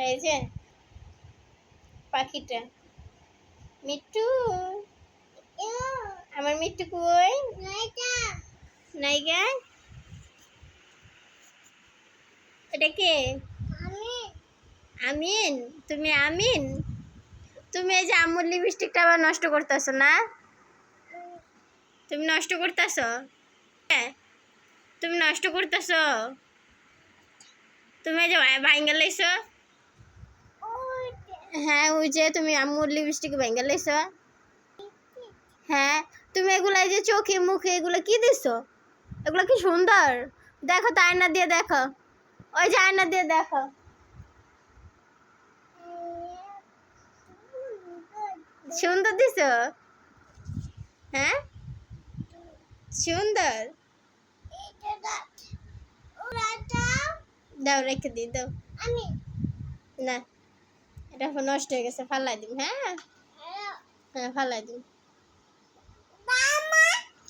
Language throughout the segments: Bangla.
এই যে পাখিটা মিট্টু, আমার মিট্টু কই? নাইগা, এটা কে? আমিন। তুমি আমিন? তুমি এই যে আম্মুর লিপস্টিকটা আবার নষ্ট করতেছো না? তুমি নষ্ট করতেছো? তুমি নষ্ট করতেছো? তুমি এই যে ভাঙ্গা লাইছো? হ্যাঁ, ওই যে তুমি আম্মুর লিপস্টিক ভাঙ্গা লাইছো। হ্যাঁ, তুমি এগুলা এই যে চোখে মুখে এগুলো কি দিছো? এগুলো কি সুন্দর? দেখো তো আয়না দিয়ে দেখো, ওই যে আয়না দিয়ে দেখো। সুন্দর দিছো? হ্যাঁ, সুন্দর। দাও, রেখে দিই, দাও। না, এটা নষ্ট হয়ে গেছে, ফালাই দিম। হ্যাঁ হ্যাঁ, ফালাই দিম।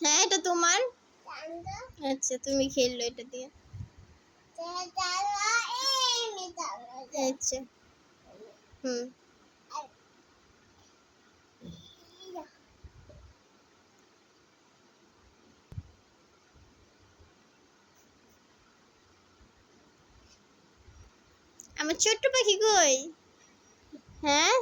হ্যাঁ, এটা তোমার। আচ্ছা, তুমি খেললো এটা দিয়ে। আচ্ছা, হুম। আমার ছোট্ট পাখি কই? হ্যাঁ।